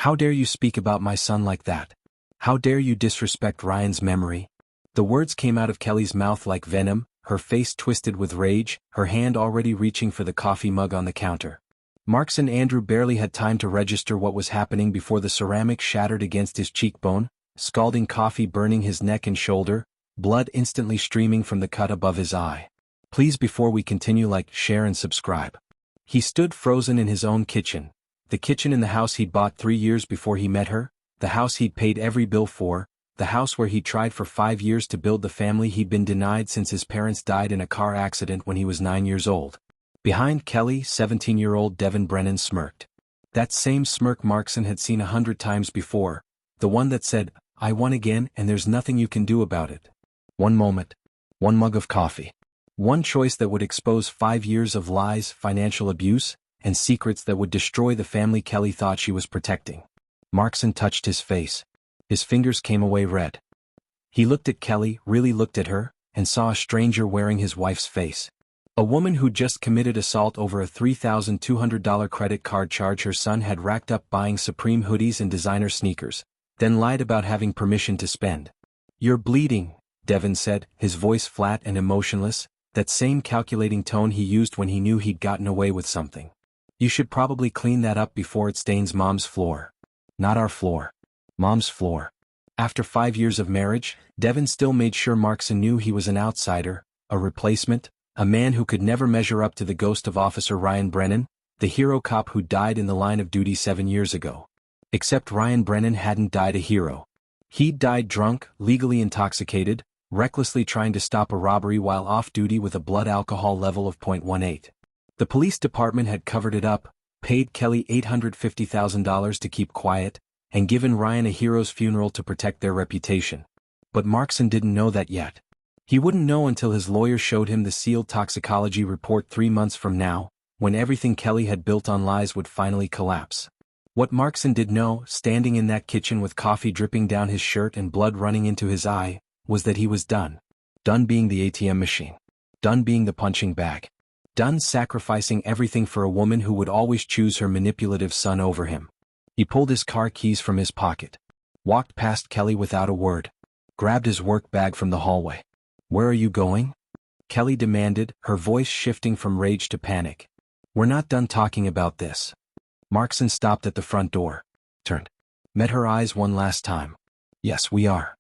How dare you speak about my son like that? How dare you disrespect Ryan's memory? The words came out of Kelly's mouth like venom, her face twisted with rage, her hand already reaching for the coffee mug on the counter. Markson Andrew barely had time to register what was happening before the ceramic shattered against his cheekbone, scalding coffee burning his neck and shoulder, blood instantly streaming from the cut above his eye. Please, before we continue, like, share and subscribe. He stood frozen in his own kitchen, the kitchen in the house he'd bought 3 years before he met her, the house he'd paid every bill for, the house where he tried for 5 years to build the family he'd been denied since his parents died in a car accident when he was 9 years old. Behind Kelly, 17-year-old Devin Brennan smirked. That same smirk Markson had seen 100 times before, the one that said, "I won again and there's nothing you can do about it." One moment, one mug of coffee, one choice that would expose 5 years of lies, financial abuse, and secrets that would destroy the family Kelly thought she was protecting. Markson touched his face. His fingers came away red. He looked at Kelly, really looked at her, and saw a stranger wearing his wife's face. A woman who just committed assault over a $3,200 credit card charge her son had racked up buying Supreme hoodies and designer sneakers, then lied about having permission to spend. "You're bleeding," Devin said, his voice flat and emotionless, that same calculating tone he used when he knew he'd gotten away with something. "You should probably clean that up before it stains Mom's floor." "Not our floor. Mom's floor." After 5 years of marriage, Devin still made sure Markson knew he was an outsider, a replacement, a man who could never measure up to the ghost of Officer Ryan Brennan, the hero cop who died in the line of duty 7 years ago. Except Ryan Brennan hadn't died a hero. He'd died drunk, legally intoxicated, recklessly trying to stop a robbery while off duty with a blood alcohol level of .18. The police department had covered it up, paid Kelly $850,000 to keep quiet, and given Ryan a hero's funeral to protect their reputation. But Markson didn't know that yet. He wouldn't know until his lawyer showed him the sealed toxicology report 3 months from now, when everything Kelly had built on lies would finally collapse. What Markson did know, standing in that kitchen with coffee dripping down his shirt and blood running into his eye, was that he was done. Done being the ATM machine. Done being the punching bag. Done sacrificing everything for a woman who would always choose her manipulative son over him. He pulled his car keys from his pocket. Walked past Kelly without a word. Grabbed his work bag from the hallway. "Where are you going?" Kelly demanded, her voice shifting from rage to panic. "We're not done talking about this." Markson stopped at the front door. Turned. Met her eyes one last time. "Yes, we are."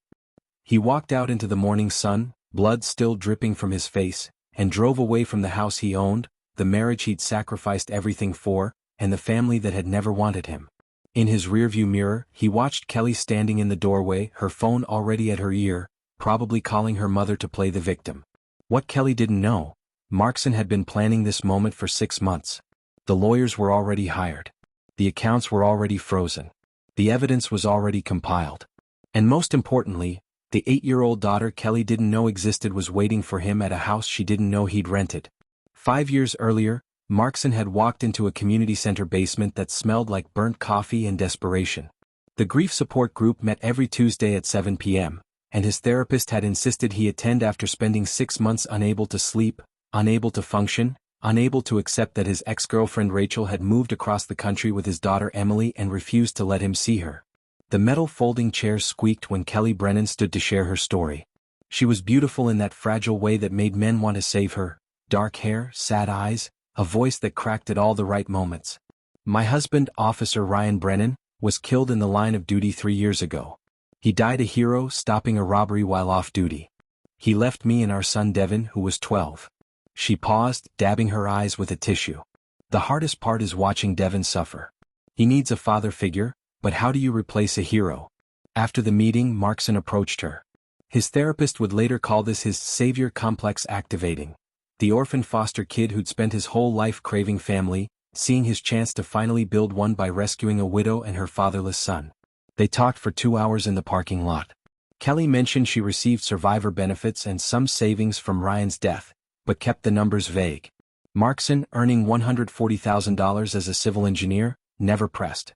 He walked out into the morning sun, blood still dripping from his face, and drove away from the house he owned, the marriage he'd sacrificed everything for, and the family that had never wanted him. In his rearview mirror, he watched Kelly standing in the doorway, her phone already at her ear, probably calling her mother to play the victim. What Kelly didn't know, Markson had been planning this moment for 6 months. The lawyers were already hired. The accounts were already frozen. The evidence was already compiled. And most importantly, the 8-year-old daughter Kelly didn't know existed was waiting for him at a house she didn't know he'd rented. 5 years earlier, Markson had walked into a community center basement that smelled like burnt coffee and desperation. The grief support group met every Tuesday at 7 p.m., and his therapist had insisted he attend after spending 6 months unable to sleep, unable to function, unable to accept that his ex-girlfriend Rachel had moved across the country with his daughter Emily and refused to let him see her. The metal folding chairs squeaked when Kelly Brennan stood to share her story. She was beautiful in that fragile way that made men want to save her, dark hair, sad eyes, a voice that cracked at all the right moments. "My husband, Officer Ryan Brennan, was killed in the line of duty 3 years ago. He died a hero stopping a robbery while off duty. He left me and our son Devin, who was 12. She paused, dabbing her eyes with a tissue. "The hardest part is watching Devin suffer. He needs a father figure, but how do you replace a hero?" After the meeting, Markson approached her. His therapist would later call this his savior complex activating. The orphan foster kid who'd spent his whole life craving family, seeing his chance to finally build one by rescuing a widow and her fatherless son. They talked for 2 hours in the parking lot. Kelly mentioned she received survivor benefits and some savings from Ryan's death, but kept the numbers vague. Markson, earning $140,000 as a civil engineer, never pressed.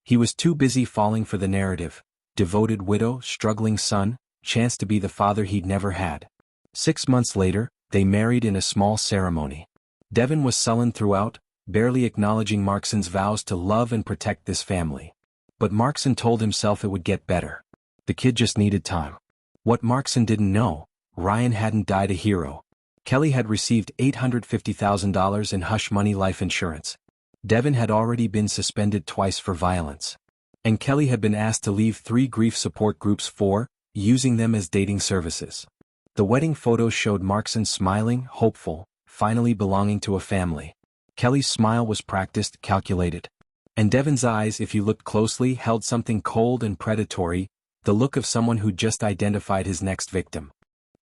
He was too busy falling for the narrative. Devoted widow, struggling son, chance to be the father he'd never had. 6 months later, they married in a small ceremony. Devin was sullen throughout, barely acknowledging Markson's vows to love and protect this family. But Markson told himself it would get better. The kid just needed time. What Markson didn't know, Ryan hadn't died a hero. Kelly had received $850,000 in hush money life insurance. Devin had already been suspended twice for violence. And Kelly had been asked to leave 3 grief support groups for using them as dating services. The wedding photos showed Markson smiling, hopeful, finally belonging to a family. Kelly's smile was practiced, calculated. And Devin's eyes, if you looked closely, held something cold and predatory, the look of someone who just identified his next victim.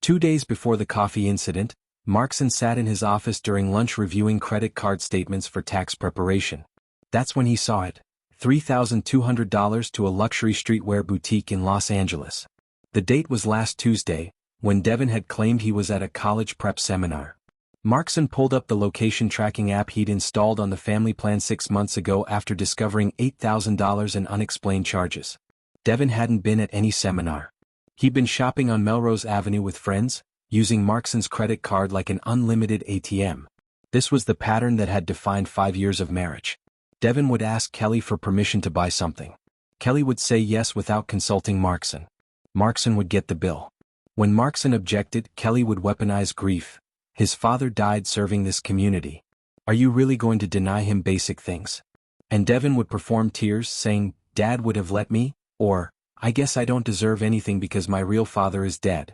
2 days before the coffee incident, Markson sat in his office during lunch reviewing credit card statements for tax preparation. That's when he saw it. $3,200 to a luxury streetwear boutique in Los Angeles. The date was last Tuesday, when Devin had claimed he was at a college prep seminar. Markson pulled up the location tracking app he'd installed on the family plan 6 months ago after discovering $8,000 in unexplained charges. Devin hadn't been at any seminar. He'd been shopping on Melrose Avenue with friends, using Markson's credit card like an unlimited ATM. This was the pattern that had defined 5 years of marriage. Devin would ask Kelly for permission to buy something. Kelly would say yes without consulting Markson. Markson would get the bill. When Markson objected, Kelly would weaponize grief. His father died serving this community. Are you really going to deny him basic things? And Devin would perform tears, saying, "Dad would have let me," or, "I guess I don't deserve anything because my real father is dead."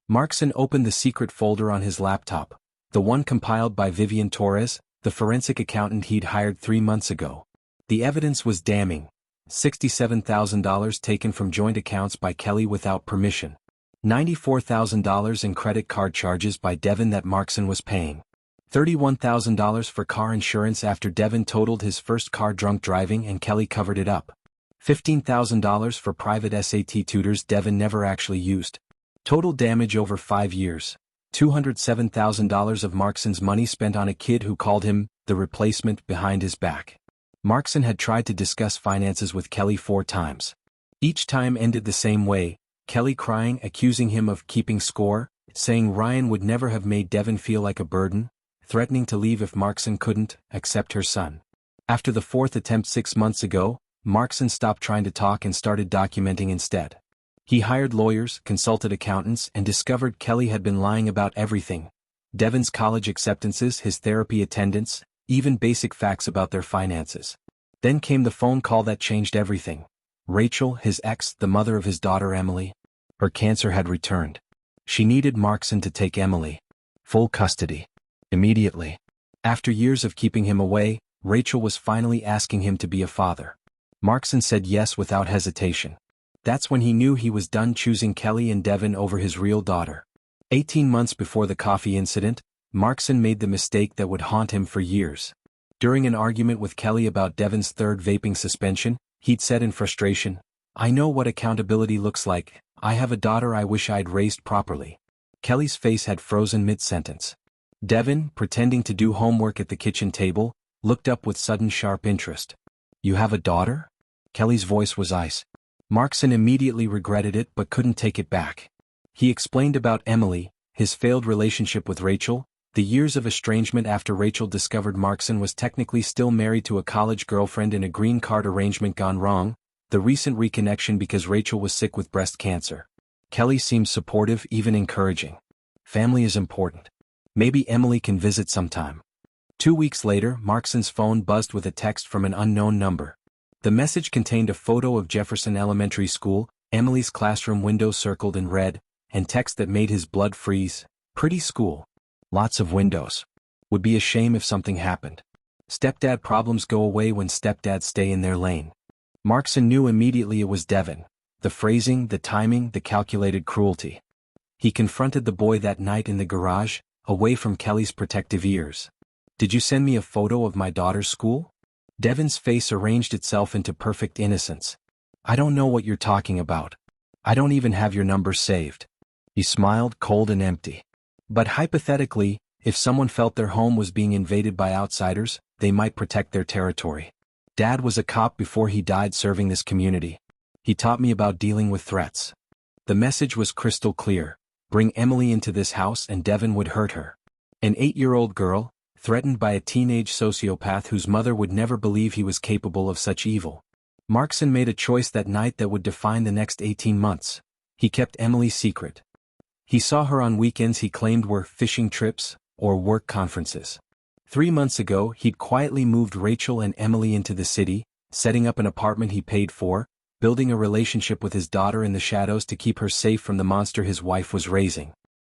Markson opened the secret folder on his laptop, the one compiled by Vivian Torres, the forensic accountant he'd hired 3 months ago. The evidence was damning. $67,000 taken from joint accounts by Kelly without permission. $94,000 in credit card charges by Devin that Markson was paying. $31,000 for car insurance after Devin totaled his first car drunk driving and Kelly covered it up. $15,000 for private SAT tutors Devin never actually used. Total damage over 5 years. $207,000 of Markson's money spent on a kid who called him the replacement behind his back. Markson had tried to discuss finances with Kelly 4 times. Each time ended the same way, Kelly crying, accusing him of keeping score, saying Ryan would never have made Devin feel like a burden, threatening to leave if Markson couldn't accept her son. After the 4th attempt 6 months ago, Markson stopped trying to talk and started documenting instead. He hired lawyers, consulted accountants, and discovered Kelly had been lying about everything. Devin's college acceptances, his therapy attendance, even basic facts about their finances. Then came the phone call that changed everything. Rachel, his ex, the mother of his daughter Emily. Her cancer had returned. She needed Markson to take Emily. Full custody. Immediately. After years of keeping him away, Rachel was finally asking him to be a father. Markson said yes without hesitation. That's when he knew he was done choosing Kelly and Devin over his real daughter. 18 months before the coffee incident, Markson made the mistake that would haunt him for years. During an argument with Kelly about Devin's 3rd vaping suspension, he'd said in frustration, "I know what accountability looks like. I have a daughter I wish I'd raised properly." Kelly's face had frozen mid-sentence. Devin, pretending to do homework at the kitchen table, looked up with sudden sharp interest. "You have a daughter?" Kelly's voice was ice. Markson immediately regretted it but couldn't take it back. He explained about Emily, his failed relationship with Rachel, the years of estrangement after Rachel discovered Markson was technically still married to a college girlfriend in a green card arrangement gone wrong, the recent reconnection because Rachel was sick with breast cancer. Kelly seemed supportive, even encouraging. Family is important. Maybe Emily can visit sometime. 2 weeks later, Markson's phone buzzed with a text from an unknown number. The message contained a photo of Jefferson Elementary School, Emily's classroom window circled in red, and text that made his blood freeze. "Pretty school. Lots of windows. Would be a shame if something happened. Stepdad problems go away when stepdads stay in their lane." Markson knew immediately it was Devin. The phrasing, the timing, the calculated cruelty. He confronted the boy that night in the garage, away from Kelly's protective ears. "Did you send me a photo of my daughter's school?" Devin's face arranged itself into perfect innocence. "I don't know what you're talking about. I don't even have your number saved." He smiled, cold and empty. But hypothetically, if someone felt their home was being invaded by outsiders, they might protect their territory. Dad was a cop before he died serving this community. He taught me about dealing with threats. The message was crystal clear. Bring Emily into this house and Devin would hurt her. An 8-year-old girl, threatened by a teenage sociopath whose mother would never believe he was capable of such evil. Markson made a choice that night that would define the next 18 months. He kept Emily secret. He saw her on weekends he claimed were fishing trips or work conferences. 3 months ago he'd quietly moved Rachel and Emily into the city, setting up an apartment he paid for, building a relationship with his daughter in the shadows to keep her safe from the monster his wife was raising.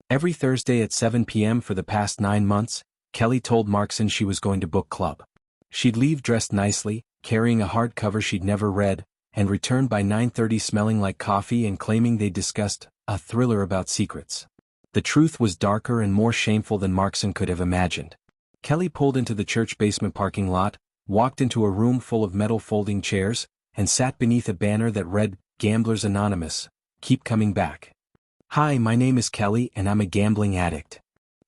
Every Thursday at 7 p.m. for the past 9 months, Kelly told Markson she was going to book club. She'd leave dressed nicely, carrying a hardcover she'd never read, and return by 9:30 smelling like coffee and claiming they'd discussed a thriller about secrets. The truth was darker and more shameful than Markson could have imagined. Kelly pulled into the church basement parking lot, walked into a room full of metal folding chairs, and sat beneath a banner that read, "Gamblers Anonymous, keep coming back." "Hi, my name is Kelly and I'm a gambling addict."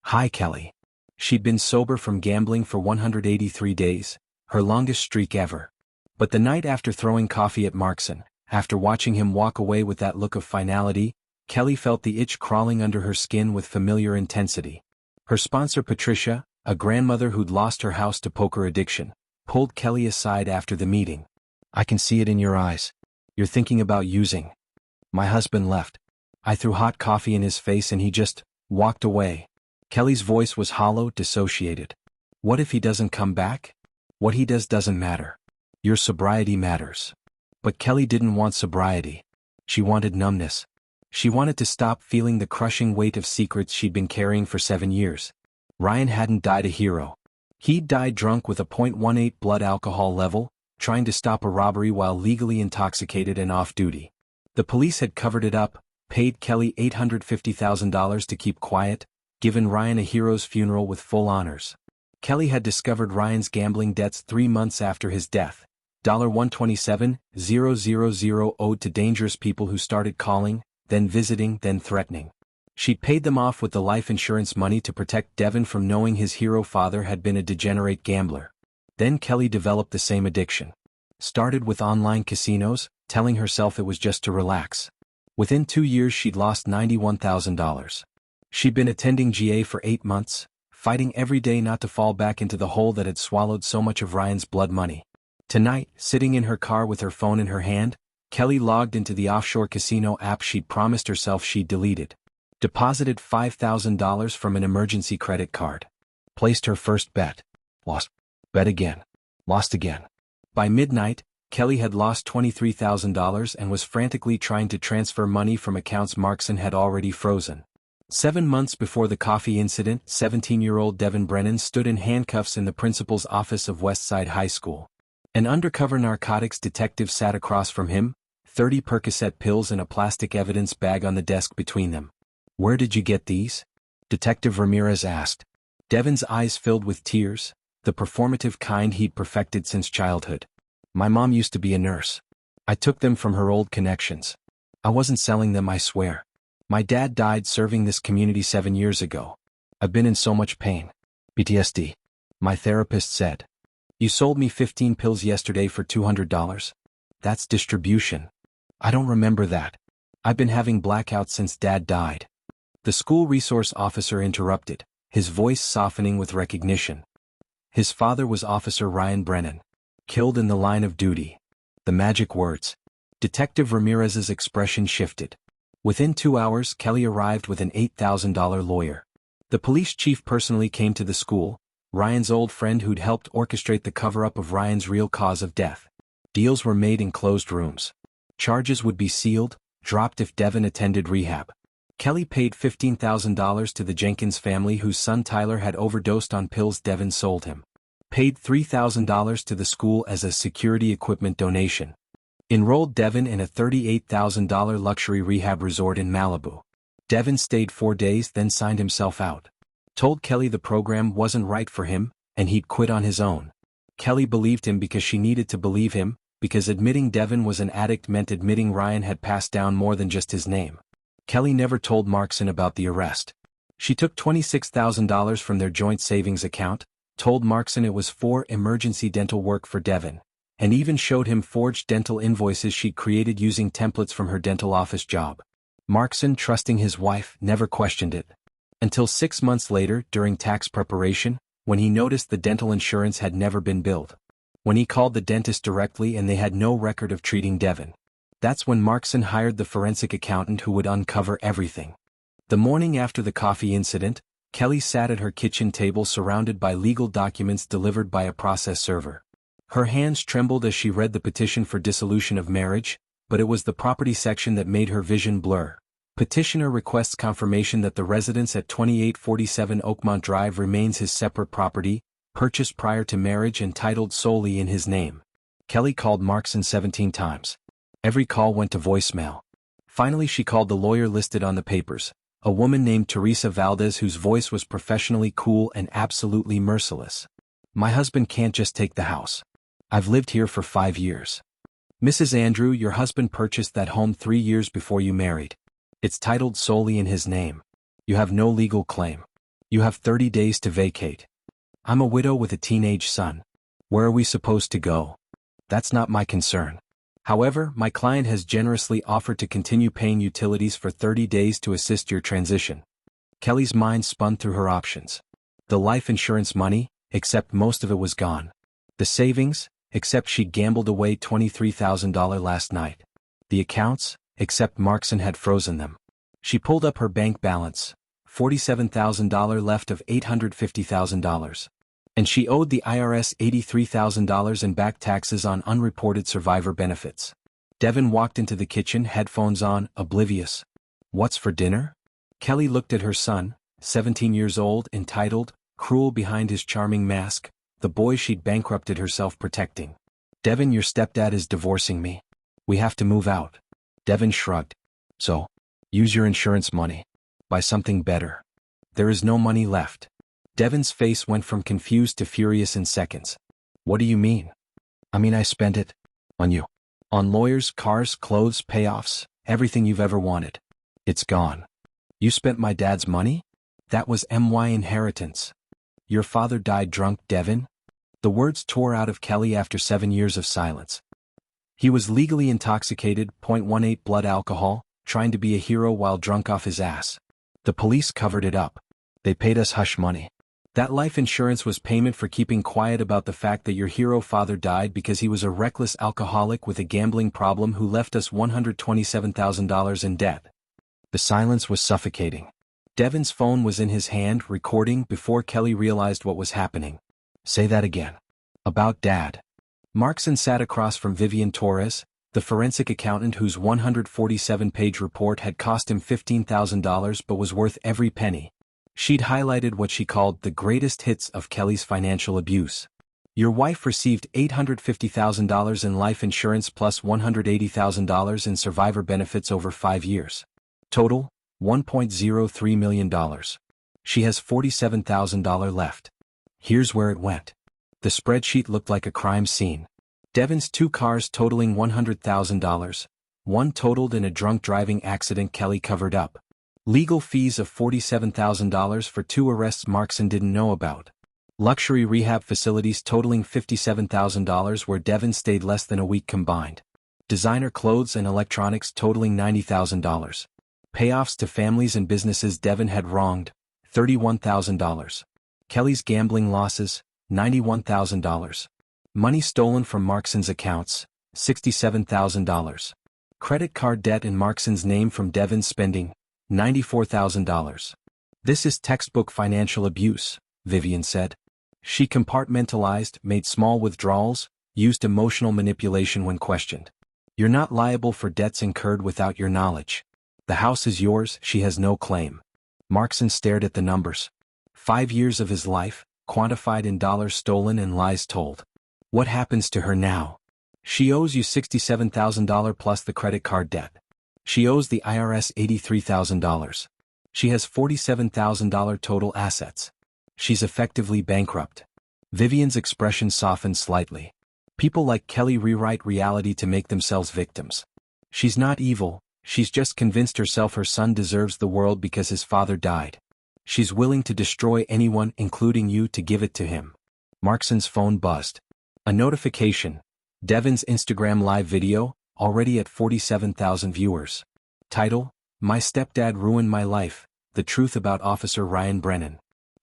"Hi, Kelly." She'd been sober from gambling for 183 days, her longest streak ever. But the night after throwing coffee at Markson, after watching him walk away with that look of finality, Kelly felt the itch crawling under her skin with familiar intensity. Her sponsor Patricia, a grandmother who'd lost her house to poker addiction, pulled Kelly aside after the meeting. "I can see it in your eyes. You're thinking about using." "My husband left. I threw hot coffee in his face and he just walked away." Kelly's voice was hollow, dissociated. "What if he doesn't come back? What he does doesn't matter. Your sobriety matters." But Kelly didn't want sobriety. She wanted numbness. She wanted to stop feeling the crushing weight of secrets she'd been carrying for 7 years. Ryan hadn't died a hero. He'd died drunk with a .18 blood alcohol level, trying to stop a robbery while legally intoxicated and off-duty. The police had covered it up, paid Kelly $850,000 to keep quiet, given Ryan a hero's funeral with full honors. Kelly had discovered Ryan's gambling debts 3 months after his death, $127,000 owed to dangerous people who started calling, then visiting, then threatening. She'd paid them off with the life insurance money to protect Devin from knowing his hero father had been a degenerate gambler. Then Kelly developed the same addiction. Started with online casinos, telling herself it was just to relax. Within 2 years she'd lost $91,000. She'd been attending GA for 8 months, fighting every day not to fall back into the hole that had swallowed so much of Ryan's blood money. Tonight, sitting in her car with her phone in her hand, Kelly logged into the offshore casino app she'd promised herself she'd deleted. Deposited $5,000 from an emergency credit card. Placed her first bet. Lost. Bet again. Lost again. By midnight, Kelly had lost $23,000 and was frantically trying to transfer money from accounts Markson had already frozen. 7 months before the coffee incident, 17-year-old Devin Brennan stood in handcuffs in the principal's office of Westside High School. An undercover narcotics detective sat across from him, 30 Percocet pills and a plastic evidence bag on the desk between them. "Where did you get these?" Detective Ramirez asked. Devin's eyes filled with tears, the performative kind he'd perfected since childhood. "My mom used to be a nurse. I took them from her old connections. I wasn't selling them, I swear. My dad died serving this community 7 years ago. I've been in so much pain. PTSD. My therapist said. You sold me 15 pills yesterday for $200. That's distribution. I don't remember that. I've been having blackouts since Dad died." The school resource officer interrupted, his voice softening with recognition. His father was Officer Ryan Brennan. Killed in the line of duty. The magic words. Detective Ramirez's expression shifted. Within 2 hours, Kelly arrived with an $8,000 lawyer. The police chief personally came to the school, Ryan's old friend who'd helped orchestrate the cover-up of Ryan's real cause of death. Deals were made in closed rooms. Charges would be sealed, dropped if Devin attended rehab. Kelly paid $15,000 to the Jenkins family whose son Tyler had overdosed on pills Devin sold him. Paid $3,000 to the school as a security equipment donation. Enrolled Devin in a $38,000 luxury rehab resort in Malibu. Devin stayed 4 days then signed himself out. Told Kelly the program wasn't right for him, and he'd quit on his own. Kelly believed him because she needed to believe him, because admitting Devin was an addict meant admitting Ryan had passed down more than just his name. Kelly never told Markson about the arrest. She took $26,000 from their joint savings account, told Markson it was for emergency dental work for Devin, and even showed him forged dental invoices she'd created using templates from her dental office job. Markson, trusting his wife, never questioned it. Until 6 months later, during tax preparation, when he noticed the dental insurance had never been billed. When he called the dentist directly and they had no record of treating Devin. That's when Markson hired the forensic accountant who would uncover everything. The morning after the coffee incident, Kelly sat at her kitchen table surrounded by legal documents delivered by a process server. Her hands trembled as she read the petition for dissolution of marriage, but it was the property section that made her vision blur. Petitioner requests confirmation that the residence at 2847 Oakmont Drive remains his separate property, purchased prior to marriage and titled solely in his name. Kelly called Markson 17 times. Every call went to voicemail. Finally she called the lawyer listed on the papers, a woman named Teresa Valdez whose voice was professionally cool and absolutely merciless. My husband can't just take the house. I've lived here for 5 years. Mrs. Andrew, your husband purchased that home 3 years before you married. It's titled solely in his name. You have no legal claim. You have 30 days to vacate. I'm a widow with a teenage son. Where are we supposed to go? That's not my concern. However, my client has generously offered to continue paying utilities for 30 days to assist your transition. Kelly's mind spun through her options. The life insurance money, except most of it was gone. The savings, except she gambled away $23,000 last night. The accounts, except Markson had frozen them. She pulled up her bank balance, $47,000 left of $850,000. And she owed the IRS $83,000 in back taxes on unreported survivor benefits. Devin walked into the kitchen, headphones on, oblivious. What's for dinner? Kelly looked at her son, 17 years old, entitled, cruel behind his charming mask, the boy she'd bankrupted herself protecting. Devin, your stepdad is divorcing me. We have to move out. Devin shrugged. So, use your insurance money. Buy something better. There is no money left. Devin's face went from confused to furious in seconds. What do you mean? I mean I spent it. On you. On lawyers, cars, clothes, payoffs, everything you've ever wanted. It's gone. You spent my dad's money? That was my inheritance. Your father died drunk, Devin? The words tore out of Kelly after 7 years of silence. He was legally intoxicated, .18 blood alcohol, trying to be a hero while drunk off his ass. The police covered it up. They paid us hush money. That life insurance was payment for keeping quiet about the fact that your hero father died because he was a reckless alcoholic with a gambling problem who left us $127,000 in debt. The silence was suffocating. Devin's phone was in his hand, recording before Kelly realized what was happening. Say that again. About Dad. Markson sat across from Vivian Torres, the forensic accountant whose 147-page report had cost him $15,000 but was worth every penny. She'd highlighted what she called the greatest hits of Kelly's financial abuse. Your wife received $850,000 in life insurance plus $180,000 in survivor benefits over 5 years. Total, $1.03 million. She has $47,000 left. Here's where it went. The spreadsheet looked like a crime scene. Devin's 2 cars totaling $100,000. One totaled in a drunk driving accident Kelly covered up. Legal fees of $47,000 for 2 arrests Markson didn't know about. Luxury rehab facilities totaling $57,000 where Devin stayed less than a week combined. Designer clothes and electronics totaling $90,000. Payoffs to families and businesses Devin had wronged, $31,000. Kelly's gambling losses, $91,000. Money stolen from Markson's accounts, $67,000. Credit card debt in Markson's name from Devin's spending, $94,000. This is textbook financial abuse, Vivian said. She compartmentalized, made small withdrawals, used emotional manipulation when questioned. You're not liable for debts incurred without your knowledge. The house is yours, she has no claim. Markson stared at the numbers. 5 years of his life, quantified in dollars stolen and lies told. What happens to her now? She owes you $67,000 plus the credit card debt. She owes the IRS $83,000. She has $47,000 total assets. She's effectively bankrupt. Vivian's expression softened slightly. People like Kelly rewrite reality to make themselves victims. She's not evil, she's just convinced herself her son deserves the world because his father died. She's willing to destroy anyone, including you, to give it to him. Markson's phone buzzed. A notification. Devin's Instagram live video, already at 47,000 viewers. Title, My Stepdad Ruined My Life, The Truth About Officer Ryan Brennan.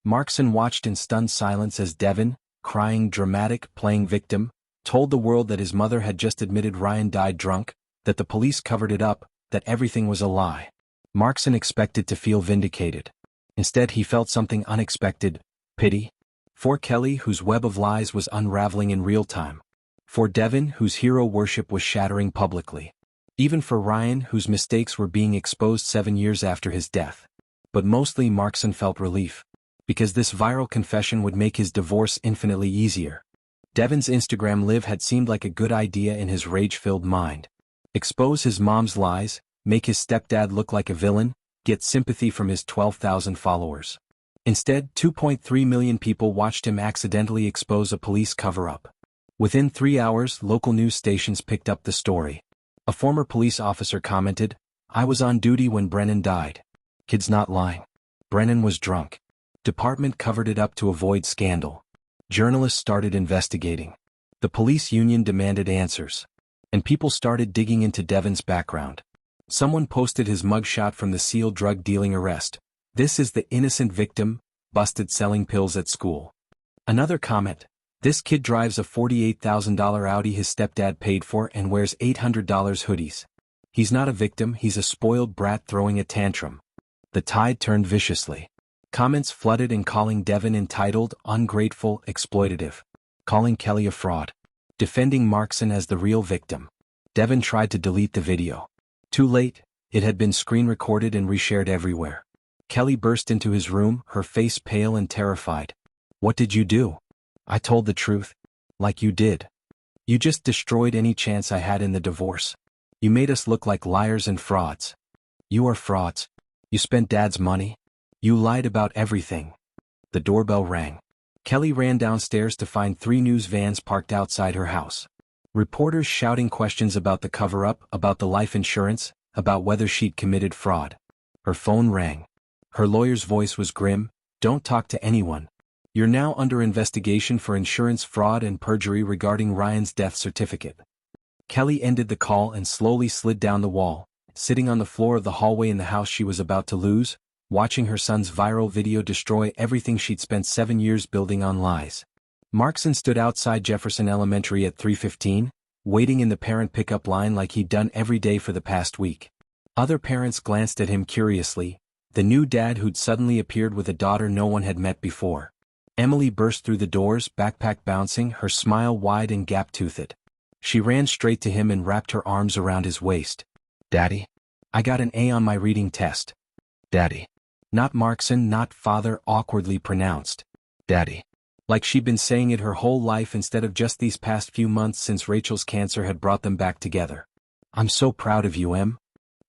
Markson watched in stunned silence as Devin, crying, dramatic, playing victim, told the world that his mother had just admitted Ryan died drunk, that the police covered it up, that everything was a lie. Markson expected to feel vindicated. Instead he felt something unexpected: pity. For Kelly, whose web of lies was unraveling in real time. For Devin, whose hero worship was shattering publicly. Even for Ryan, whose mistakes were being exposed 7 years after his death. But mostly Markson felt relief. Because this viral confession would make his divorce infinitely easier. Devin's Instagram live had seemed like a good idea in his rage-filled mind. Expose his mom's lies, make his stepdad look like a villain, get sympathy from his 12,000 followers. Instead, 2.3 million people watched him accidentally expose a police cover-up. Within 3 hours, local news stations picked up the story. A former police officer commented, "I was on duty when Brennan died. Kid's not lying. Brennan was drunk." Department covered it up to avoid scandal. Journalists started investigating. The police union demanded answers. And people started digging into Devin's background. Someone posted his mugshot from the SEAL drug dealing arrest. "This is the innocent victim, busted selling pills at school." Another comment, "This kid drives a $48,000 Audi his stepdad paid for and wears $800 hoodies. He's not a victim, he's a spoiled brat throwing a tantrum." The tide turned viciously. Comments flooded in calling Devin entitled, ungrateful, exploitative. Calling Kelly a fraud. Defending Markson as the real victim. Devin tried to delete the video. Too late, it had been screen-recorded and reshared everywhere. Kelly burst into his room, her face pale and terrified. "What did you do?" "I told the truth. Like you did. You just destroyed any chance I had in the divorce. You made us look like liars and frauds. You are frauds. You spent Dad's money. You lied about everything." The doorbell rang. Kelly ran downstairs to find 3 news vans parked outside her house. Reporters shouting questions about the cover-up, about the life insurance, about whether she'd committed fraud. Her phone rang. Her lawyer's voice was grim. "Don't talk to anyone. You're now under investigation for insurance fraud and perjury regarding Ryan's death certificate." Kelly ended the call and slowly slid down the wall, sitting on the floor of the hallway in the house she was about to lose, watching her son's viral video destroy everything she'd spent 7 years building on lies. Markson stood outside Jefferson Elementary at 3:15, waiting in the parent pickup line like he'd done every day for the past week. Other parents glanced at him curiously, the new dad who'd suddenly appeared with a daughter no one had met before. Emily burst through the doors, backpack bouncing, her smile wide and gap-toothed. She ran straight to him and wrapped her arms around his waist. "Daddy? I got an A on my reading test." "Daddy." Not Markson, not father, awkwardly pronounced. "Daddy." Like she'd been saying it her whole life instead of just these past few months since Rachel's cancer had brought them back together. "I'm so proud of you, Em."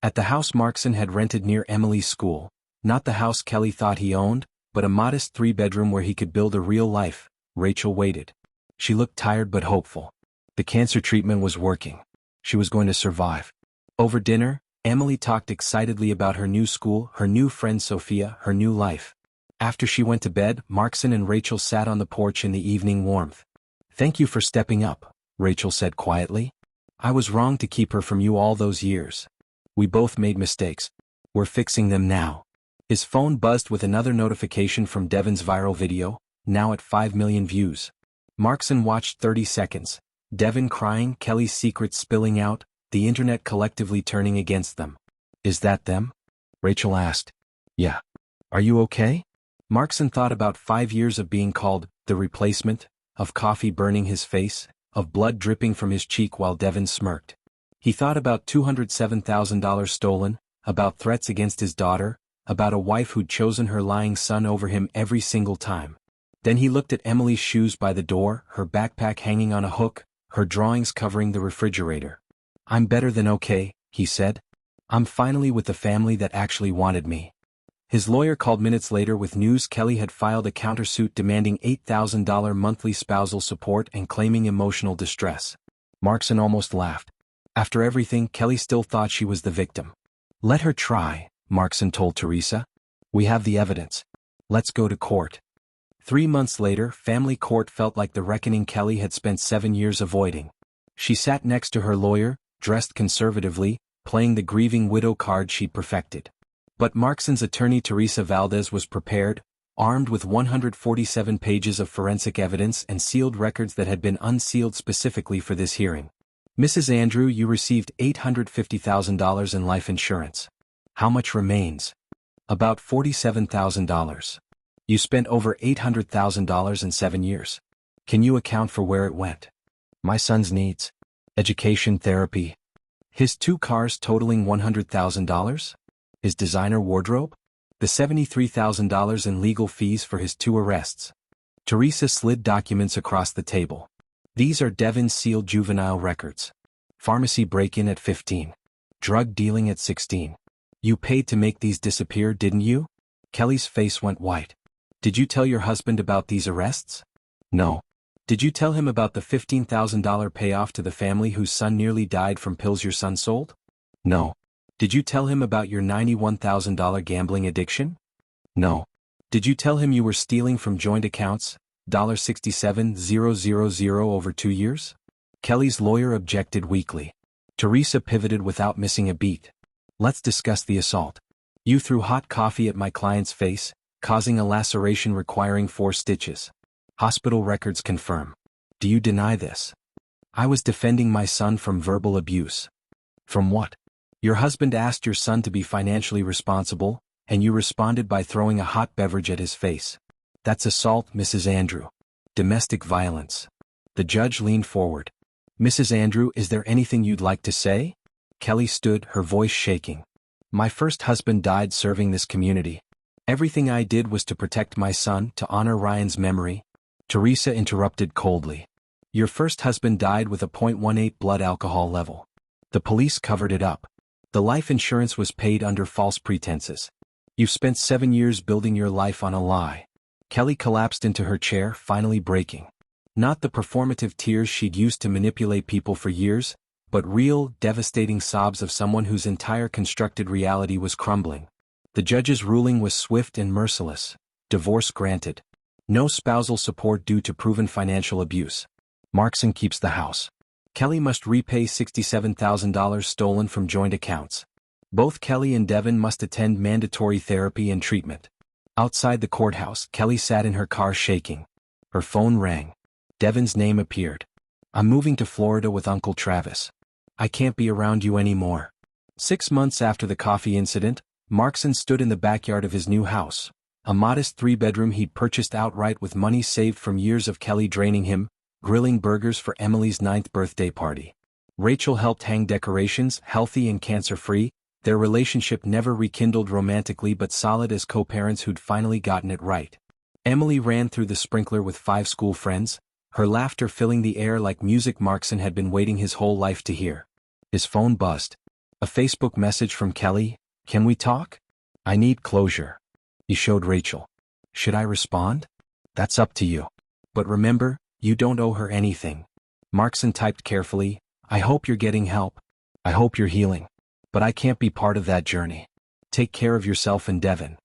At the house Markson had rented near Emily's school, not the house Kelly thought he owned, but a modest 3-bedroom where he could build a real life, Rachel waited. She looked tired but hopeful. The cancer treatment was working. She was going to survive. Over dinner, Emily talked excitedly about her new school, her new friend Sophia, her new life. After she went to bed, Markson and Rachel sat on the porch in the evening warmth. "Thank you for stepping up," Rachel said quietly. "I was wrong to keep her from you all those years. We both made mistakes. We're fixing them now." His phone buzzed with another notification from Devin's viral video, now at 5 million views. Markson watched 30 seconds. Devin crying, Kelly's secrets spilling out, the internet collectively turning against them. "Is that them?" Rachel asked. "Yeah. Are you okay?" Markson thought about 5 years of being called the replacement, of coffee burning his face, of blood dripping from his cheek while Devin smirked. He thought about $207,000 stolen, about threats against his daughter, about a wife who'd chosen her lying son over him every single time. Then he looked at Emily's shoes by the door, her backpack hanging on a hook, her drawings covering the refrigerator. "I'm better than okay," he said. "I'm finally with the family that actually wanted me." His lawyer called minutes later with news Kelly had filed a countersuit demanding $8,000 monthly spousal support and claiming emotional distress. Markson almost laughed. After everything, Kelly still thought she was the victim. "Let her try," Markson told Teresa. "We have the evidence. Let's go to court." 3 months later, family court felt like the reckoning Kelly had spent 7 years avoiding. She sat next to her lawyer, dressed conservatively, playing the grieving widow card she'd perfected. But Markson's attorney Teresa Valdez was prepared, armed with 147 pages of forensic evidence and sealed records that had been unsealed specifically for this hearing. Mrs. Andrew, you received $850,000 in life insurance. How much remains? About $47,000. You spent over $800,000 in 7 years. Can you account for where it went? My son's needs. Education, therapy. His 2 cars totaling $100,000? His designer wardrobe? The $73,000 in legal fees for his 2 arrests. Teresa slid documents across the table. These are Devin's sealed juvenile records. Pharmacy break-in at 15. Drug dealing at 16. You paid to make these disappear, didn't you? Kelly's face went white. Did you tell your husband about these arrests? No. Did you tell him about the $15,000 payoff to the family whose son nearly died from pills your son sold? No. Did you tell him about your $91,000 gambling addiction? No. Did you tell him you were stealing from joint accounts, $67,000 over 2 years? Kelly's lawyer objected weakly. Teresa pivoted without missing a beat. Let's discuss the assault. You threw hot coffee at my client's face, causing a laceration requiring 4 stitches. Hospital records confirm. Do you deny this? I was defending my son from verbal abuse. From what? Your husband asked your son to be financially responsible, and you responded by throwing a hot beverage at his face. That's assault, Mrs. Andrew. Domestic violence. The judge leaned forward. Mrs. Andrew, is there anything you'd like to say? Kelly stood, her voice shaking. My first husband died serving this community. Everything I did was to protect my son, to honor Ryan's memory. Teresa interrupted coldly. Your first husband died with a .18 blood alcohol level. The police covered it up. The life insurance was paid under false pretenses. You've spent 7 years building your life on a lie. Kelly collapsed into her chair, finally breaking. Not the performative tears she'd used to manipulate people for years, but real, devastating sobs of someone whose entire constructed reality was crumbling. The judge's ruling was swift and merciless. Divorce granted. No spousal support due to proven financial abuse. Markson keeps the house. Kelly must repay $67,000 stolen from joint accounts. Both Kelly and Devin must attend mandatory therapy and treatment. Outside the courthouse, Kelly sat in her car shaking. Her phone rang. Devin's name appeared. I'm moving to Florida with Uncle Travis. I can't be around you anymore. 6 months after the coffee incident, Markson stood in the backyard of his new house. A modest 3-bedroom he'd purchased outright with money saved from years of Kelly draining him, grilling burgers for Emily's 9th birthday party. Rachel helped hang decorations, healthy and cancer-free, their relationship never rekindled romantically but solid as co-parents who'd finally gotten it right. Emily ran through the sprinkler with 5 school friends, her laughter filling the air like music Markson had been waiting his whole life to hear. His phone buzzed. A Facebook message from Kelly, "Can we talk? I need closure." He showed Rachel. "Should I respond?" "That's up to you. But remember, you don't owe her anything." Markson typed carefully, "I hope you're getting help. I hope you're healing. But I can't be part of that journey. Take care of yourself and Devin."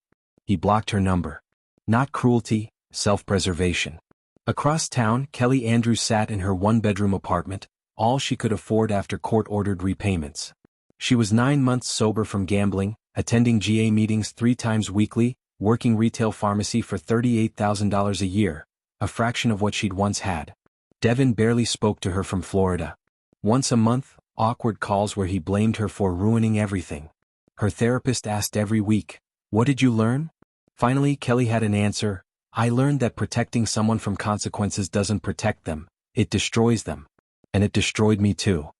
He blocked her number. Not cruelty, self-preservation. Across town, Kelly Andrews sat in her 1-bedroom apartment, all she could afford after court-ordered repayments. She was 9 months sober from gambling, attending GA meetings 3 times weekly, working retail pharmacy for $38,000 a year, a fraction of what she'd once had. Devin barely spoke to her from Florida. Once a month, awkward calls where he blamed her for ruining everything. Her therapist asked every week, "What did you learn?" Finally, Kelly had an answer. "I learned that protecting someone from consequences doesn't protect them, it destroys them. And it destroyed me too."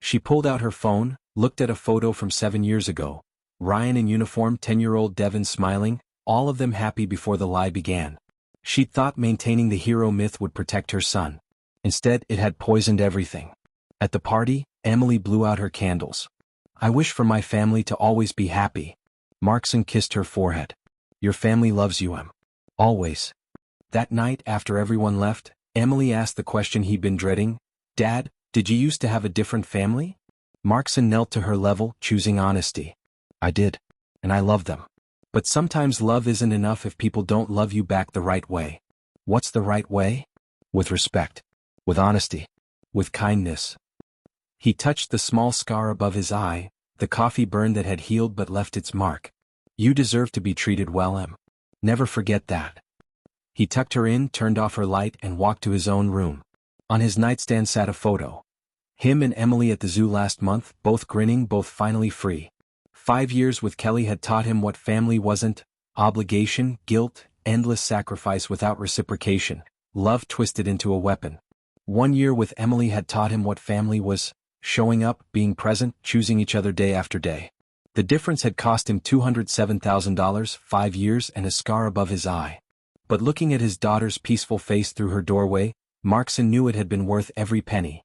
She pulled out her phone, looked at a photo from 7 years ago. Ryan in uniform, 10-year-old Devin smiling, all of them happy before the lie began. She'd thought maintaining the hero myth would protect her son. Instead, it had poisoned everything. At the party, Emily blew out her candles. "I wish for my family to always be happy." Markson kissed her forehead. "Your family loves you, Em. Always." That night, after everyone left, Emily asked the question he'd been dreading, "Dad, did you used to have a different family?" Markson knelt to her level, choosing honesty. "I did. And I love them. But sometimes love isn't enough if people don't love you back the right way." "What's the right way?" "With respect. With honesty. With kindness." He touched the small scar above his eye, the coffee burn that had healed but left its mark. "You deserve to be treated well, Em. Never forget that. He tucked her in, turned off her light, and walked to his own room. On his nightstand sat a photo. Him and Emily at the zoo last month, both grinning, both finally free. 5 years with Kelly had taught him what family wasn't: obligation, guilt, endless sacrifice without reciprocation, love twisted into a weapon. 1 year with Emily had taught him what family was: showing up, being present, choosing each other day after day. The difference had cost him $207,000, 5 years, and a scar above his eye. But looking at his daughter's peaceful face through her doorway, Markson knew it had been worth every penny.